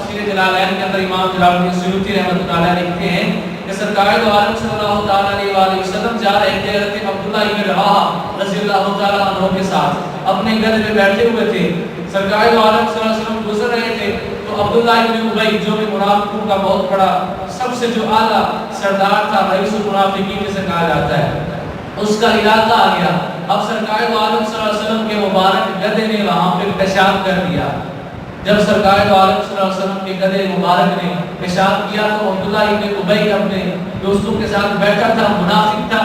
تفسیر جلالین کے اندر امام جلال الدین سیوطی رحمۃ اللہ علیہ لکھتے ہیں کہ سرکار دو عالم صلی اللہ تعالیٰ علیہ وآلہ وسلم جا رہے تھے حضرت عبداللہ ابن رواحہ رضی اللہ تعالیٰ عنہ کے ساتھ اپنے گدھے پہ بیٹھے ہوئے تھے. سرکار دو عالم صلی اللہ علیہ وسلم گزر رہے تھے تو عبداللہ ابن ابی جو کہ منافقوں کا بہت بڑا سب سے جو اعلیٰ سردار تھا, رئیس المنافقین جسے کہا جاتا ہے, اس کا علاقہ آ گیا. اب سرکار دو عالم صلی اللہ علیہ وسلم کے مبارک گدھے نے وہاں پہ پیشاب کر دیا. جب سرکار دو عالم صلی اللہ علیہ وسلم کے گدھے مبارک نے پیشاب کیا تو عبداللہ ابن ابی اپنے دوستوں کے ساتھ بیٹھا تھا, منافق تھا,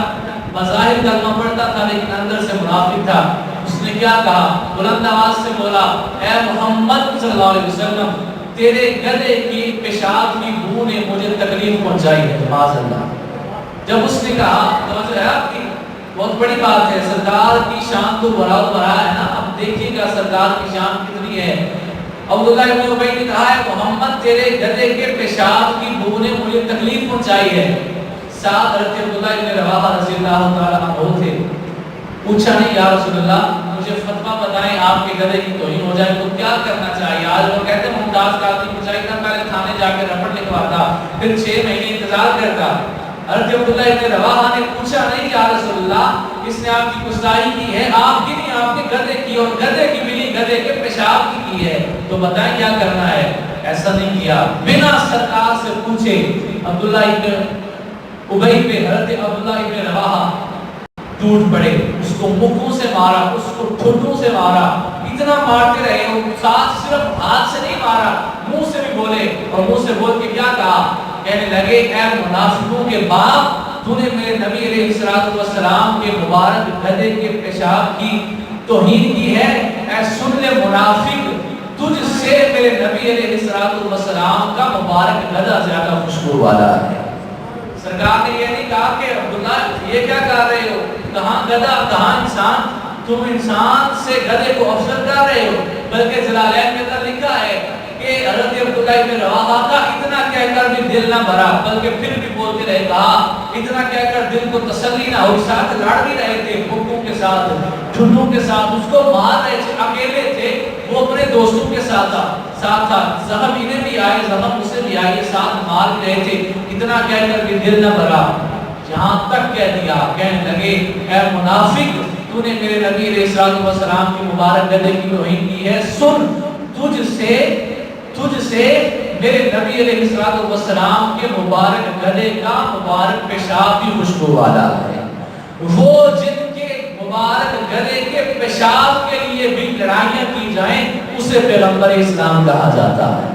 بظاہر کلمہ پڑھتا تھا لیکن اندر سے منافق تھا. اس نے کیا کہا, بلند آواز سے بولا, اے محمد صلی اللہ علیہ وسلم, تیرے گدھے کی پیشاب کی بو نے مجھے تکلیف پہنچائی ہے, معاذ اللہ. جب اس نے کہا, توجہ ہے آپ کی, بہت بڑی بات ہے, سرکار کی شان تو بڑا ہے نا. اب دیکھیے گا سرکار کی شان کتنی ہے. عبداللہ ابن ابی نے کہا ہے, محمد تیرے گدھے کے پیشاب کی بو نے مجھے تکلیف پہنچائی ہے. ساتھ حضرت عبداللہ ابن رواحہ رضی اللہ تعالیٰ عنہ تھے. پوچھا نہیں, یا رسول اللہ مجھے فتویٰ بتائیں, آپ کے گدھے کی توہین ہو جائے تو کیا کرنا چاہیے. آج وہ کہتے ہیں ممتاز قاضی کو چاہیے تھا پہلے تھانے جا کے رپٹ لکھواتا, پھر 6 مہینے انتظار کرتا. حضرت عبداللہ ابن رواحہ نے پوچھا نہیں, یا رسول اللہ اس نے آپ کی گستاخی کی ہے, آپ کی نہیں, آپ کے گدھے کی, اور گدھے کی ملی گدھے کے پیشاب کی ہے, تو بتائیں کیا کرنا ہے. ایسا نہیں کیا, بنا سرکار سے پوچھے عبداللہ ابن ابی پہ حضرت عبداللہ ابن رواحہ ٹوٹ پڑے. اس کو مکوں سے مارا, اس کو ٹھوٹوں سے مارا, اتنا مارتے رہے. وہ ساتھ صرف ہاتھ سے نہیں مارا, منہ سے بھی بولے, اور منہ سے بول کے کیا کہا, کہنے لگے, اے منافقوں کے باپ, تو نے میرے نبی علیہ الصلوۃ والسلام کے مبارک گدھے کے پیشاب کی توہین کی ہے. اے سن لے منافق, تجھ سے میرے نبی علیہ الصلوۃ والسلام کا مبارک گدھا زیادہ خوشبو والا ہے. سرکار نے یہ نہیں کہا کہ عبداللہ یہ کیا کر رہے ہو, کہاں گدھا کہاں انسان, تم انسان سے گدھے کو افضل کر رہے ہو. بلکہ جلالین کے اندر لکھا ہے کہ حضرت عبداللہ ابن رواحہ کا اتنا کہہ کر بھی دل نہ بھرا, بلکہ پھر بھی بولتے رہے, کہا اتنا کہہ کر دل کو تسلی نہ ہوئی. ساتھ لڑ بھی رہے تھے, بکوں کے ساتھ, ٹھنڈوں کے ساتھ, اس کو مار رہے تھے, اکیلے تھے, وہ اپنے دوستوں کے ساتھ تھا. زخم انہیں بھی آئے, زخم اسے بھی آئے, ساتھ مار بھی رہے تھے. اتنا کہہ کر بھی دل نہ بھرا, جہاں تک کہہ دیا, کہنے لگے, اے منافق, تو نے میرے نبی علیہ الصلوۃ والسلام کی مبارک گدھے کی توہین کی ہے. سن, تجھ سے میرے نبی علیہ الصلوۃ والسلام کے مبارک گدھے کا مبارک پیشاب بھی خوشبو والا ہے. وہ جن کے مبارک گدھے کے پیشاب کے لیے بھی لڑائیاں کی جائیں, اسے پیغمبر اسلام کہا جاتا ہے.